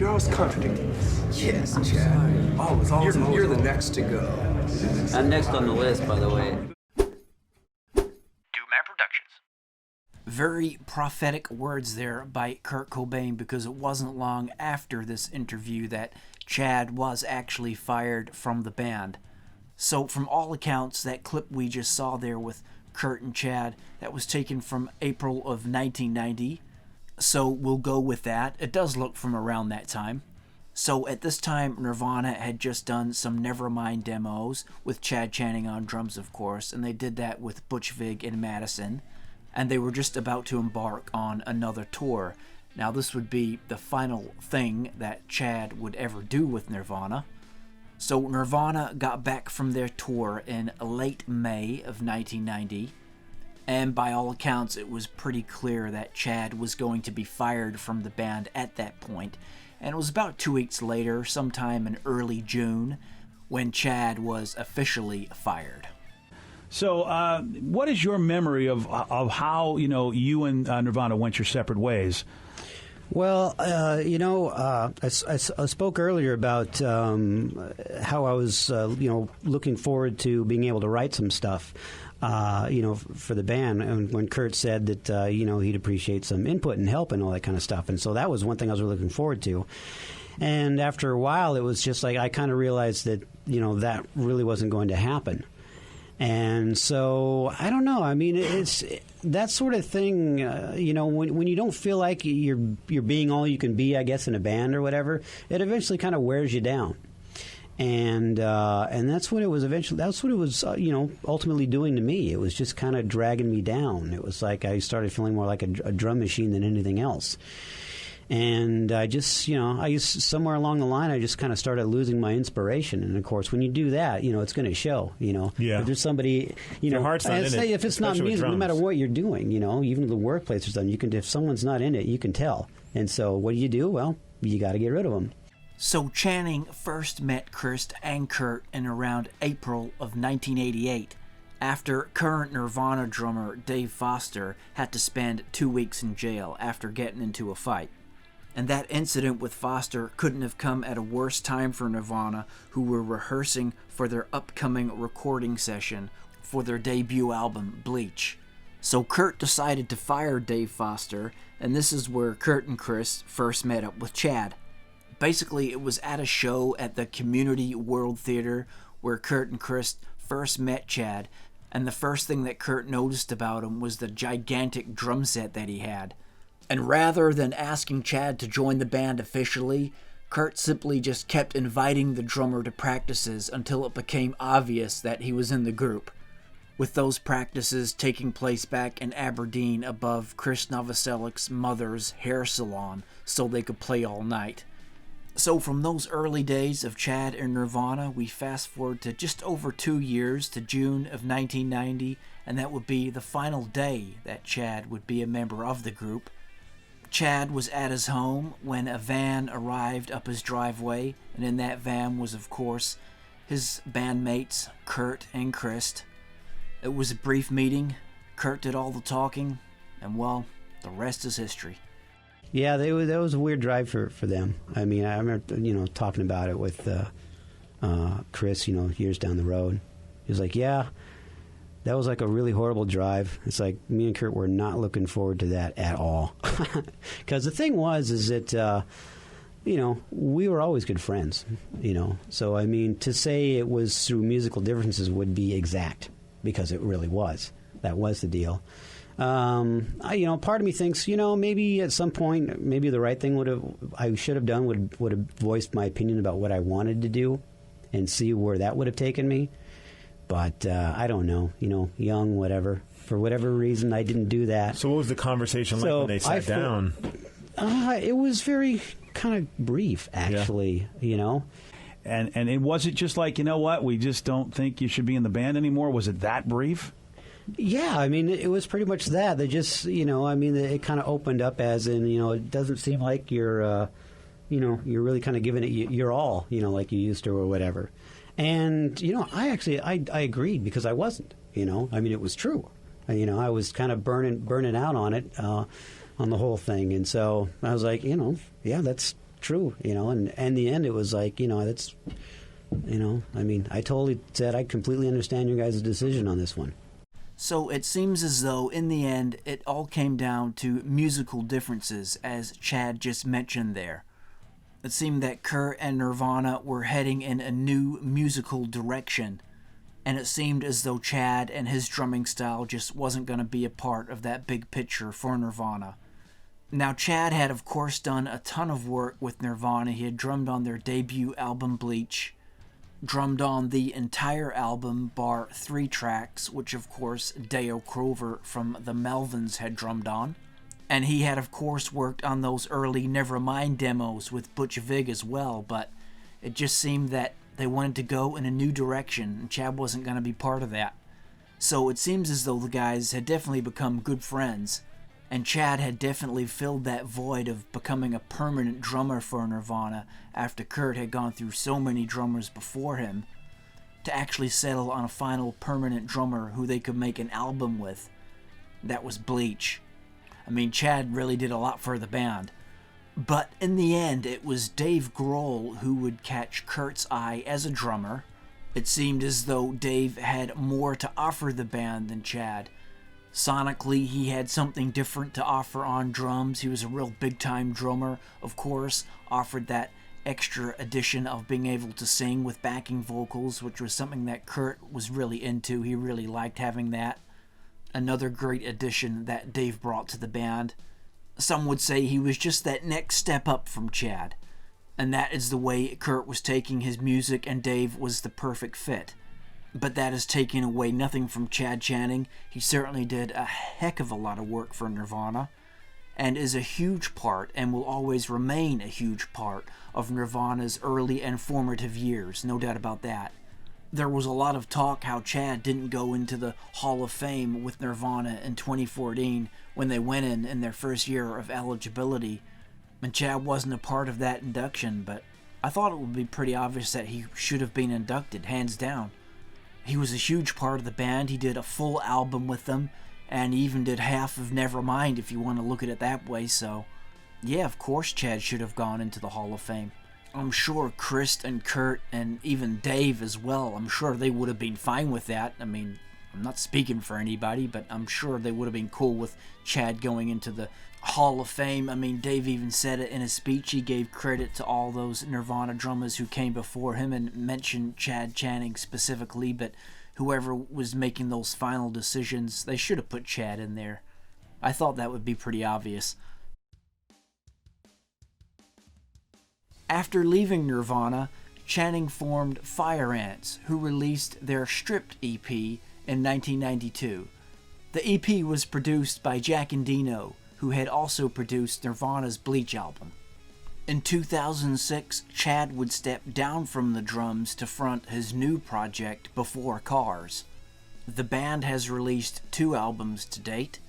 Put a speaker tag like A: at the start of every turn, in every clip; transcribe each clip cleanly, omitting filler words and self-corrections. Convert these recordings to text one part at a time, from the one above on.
A: You're always contradicting us.
B: Yes, Chad.
A: Always.
B: You're the next to go.
C: I'm next on the list, by the way.
D: Very prophetic words there by Kurt Cobain, because it wasn't long after this interview that Chad was actually fired from the band. So from all accounts, that clip we just saw there with Kurt and Chad, that was taken from April of 1990. So we'll go with that. It does look from around that time. So at this time, Nirvana had just done some Nevermind demos with Chad Channing on drums, of course, and they did that with Butch Vig and Madison. And they were just about to embark on another tour. Now this would be the final thing that Chad would ever do with Nirvana. So Nirvana got back from their tour in late May of 1990, and by all accounts it was pretty clear that Chad was going to be fired from the band at that point, and it was about 2 weeks later, sometime in early June, when Chad was officially fired.
E: So, what is your memory of how you and Nirvana went your separate ways?
F: Well, I spoke earlier about how I was looking forward to being able to write some stuff, for the band. And when Kurt said that he'd appreciate some input and help and all that kind of stuff, and so that was one thing I was really looking forward to. And after a while, it was just like I kind of realized that that really wasn't going to happen. And so, I don't know. I mean, it's that sort of thing, when you don't feel like you're being all you can be, I guess, in a band or whatever, it eventually kind of wears you down. And that's what it was eventually. That's what it was, ultimately doing to me. It was just kind of dragging me down. It was like I started feeling more like a drum machine than anything else. And I just, somewhere along the line, I just kind of started losing my inspiration. And of course, when you do that, it's going to show.
E: Yeah.
F: If there's somebody,
E: Your heart's not in it,
F: if it's not music, no matter what you're doing, even the workplace or something, if someone's not in it, you can tell. And so, what do? Well, you got to get rid of them.
D: So Channing first met Chris and Kurt in around April of 1988, after current Nirvana drummer Dave Foster had to spend 2 weeks in jail after getting into a fight. And that incident with Foster couldn't have come at a worse time for Nirvana, who were rehearsing for their upcoming recording session for their debut album, Bleach. So Kurt decided to fire Dave Foster, and this is where Kurt and Chris first met up with Chad. Basically, it was at a show at the Community World Theater where Kurt and Chris first met Chad, and the first thing that Kurt noticed about him was the gigantic drum set that he had. And rather than asking Chad to join the band officially, Kurt simply just kept inviting the drummer to practices until it became obvious that he was in the group, with those practices taking place back in Aberdeen above Chris Novoselic's mother's hair salon so they could play all night. So from those early days of Chad and Nirvana, we fast forward to just over 2 years to June of 1990, and that would be the final day that Chad would be a member of the group. Chad was at his home when a van arrived up his driveway, and in that van was, of course, his bandmates, Kurt and Chris. It was a brief meeting. Kurt did all the talking, and, well, the rest is history.
F: Yeah, that was a weird drive for them. I mean, I remember, talking about it with Chris, years down the road. He was like, yeah, that was like a really horrible drive. It's like me and Kurt were not looking forward to that at all. Because the thing is that, we were always good friends, So, I mean, to say it was through musical differences would be exact, because it really was. That was the deal. Part of me thinks, maybe at some point, maybe the right thing I should have done would have voiced my opinion about what I wanted to do and see where that would have taken me. But I don't know, young, whatever. For whatever reason, I didn't do that.
E: So what was the conversation like when they sat down?
F: It was very kind of brief, actually,
E: And it wasn't just like, what, we just don't think you should be in the band anymore? Was it that brief?
F: Yeah, I mean, it was pretty much that. They just, it kind of opened up as in, it doesn't seem like you're really kind of giving it your all, like you used to or whatever. And, I agreed because I wasn't, I mean, it was true. I was kind of burning out on it, on the whole thing. And so I was like, yeah, that's true, you know. And in the end, it was like, you know, that's, you know, I mean, I totally said I completely understand your guys' decision on this one.
D: So it seems as though, in the end, it all came down to musical differences, as Chad just mentioned there. It seemed that Kurt and Nirvana were heading in a new musical direction, and it seemed as though Chad and his drumming style just wasn't going to be a part of that big picture for Nirvana. Now, Chad had, of course, done a ton of work with Nirvana. He had drummed on their debut album, Bleach, drummed on the entire album, bar 3 tracks, which, of course, Dale Crover from the Melvins had drummed on. And he had, of course, worked on those early Nevermind demos with Butch Vig as well, but it just seemed that they wanted to go in a new direction, and Chad wasn't going to be part of that. So it seems as though the guys had definitely become good friends, and Chad had definitely filled that void of becoming a permanent drummer for Nirvana after Kurt had gone through so many drummers before him, to actually settle on a final permanent drummer who they could make an album with. That was Bleach. I mean, Chad really did a lot for the band. But in the end, it was Dave Grohl who would catch Kurt's eye as a drummer. It seemed as though Dave had more to offer the band than Chad. Sonically, he had something different to offer on drums. He was a real big-time drummer, of course, offered that extra addition of being able to sing with backing vocals, which was something that Kurt was really into. He really liked having that. Another great addition that Dave brought to the band. Some would say he was just that next step up from Chad, and that is the way Kurt was taking his music, and Dave was the perfect fit. But that is taking away nothing from Chad Channing. He certainly did a heck of a lot of work for Nirvana, and is a huge part, and will always remain a huge part, of Nirvana's early and formative years, no doubt about that. There was a lot of talk how Chad didn't go into the Hall of Fame with Nirvana in 2014 when they went in their first year of eligibility, and Chad wasn't a part of that induction, but I thought it would be pretty obvious that he should have been inducted, hands down. He was a huge part of the band. He did a full album with them, and he even did half of Nevermind if you want to look at it that way, so yeah, of course Chad should have gone into the Hall of Fame. I'm sure Chris and Kurt and even Dave as well, I'm sure they would have been fine with that. I mean, I'm not speaking for anybody, but I'm sure they would have been cool with Chad going into the Hall of Fame. I mean, Dave even said it in his speech. He gave credit to all those Nirvana drummers who came before him and mentioned Chad Channing specifically, but whoever was making those final decisions, they should have put Chad in there. I thought that would be pretty obvious. After leaving Nirvana, Channing formed Fire Ants, who released their Stripped EP in 1992. The EP was produced by Jack Endino, who had also produced Nirvana's Bleach album. In 2006, Chad would step down from the drums to front his new project, Before Cars. The band has released 2 albums to date.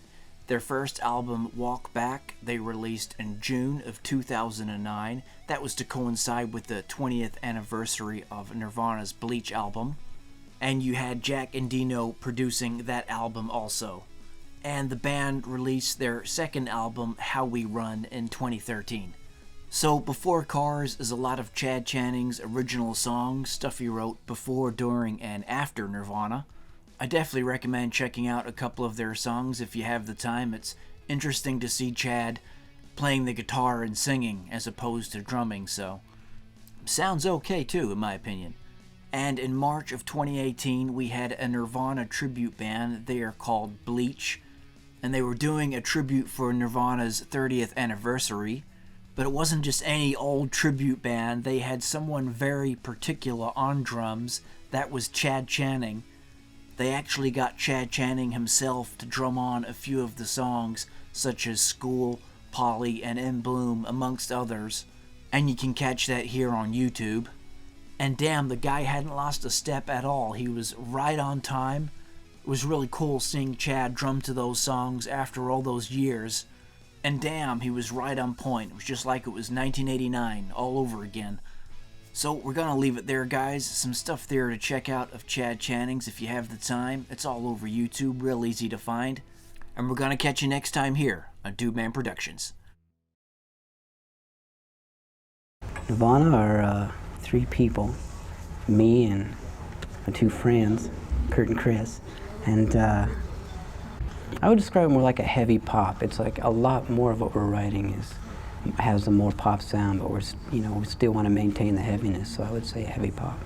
D: Their first album, Walk Back, they released in June of 2009. That was to coincide with the 20th anniversary of Nirvana's Bleach album. And you had Jack Endino producing that album also. And the band released their second album, How We Run, in 2013. So Before Cars is a lot of Chad Channing's original songs, stuff he wrote before, during, and after Nirvana. I definitely recommend checking out a couple of their songs if you have the time. It's interesting to see Chad playing the guitar and singing as opposed to drumming, so sounds okay too, in my opinion. And in March of 2018, we had a Nirvana tribute band. They are called Bleach, and they were doing a tribute for Nirvana's 30th anniversary. But it wasn't just any old tribute band. They had someone very particular on drums. That was Chad Channing. They actually got Chad Channing himself to drum on a few of the songs, such as School, Polly, and In Bloom, amongst others. And you can catch that here on YouTube. And damn, the guy hadn't lost a step at all. He was right on time. It was really cool seeing Chad drum to those songs after all those years. And damn, he was right on point. It was just like it was 1989 all over again. So we're gonna leave it there, guys. Some stuff there to check out of Chad Channing's if you have the time. It's all over YouTube, real easy to find. And we're gonna catch you next time here on Dude Man Productions.
G: Nirvana are three people, me and my two friends, Kurt and Chris, and I would describe it more like a heavy pop. It's like a lot more of what we're writing has a more pop sound, but we still want to maintain the heaviness, so I would say heavy pop.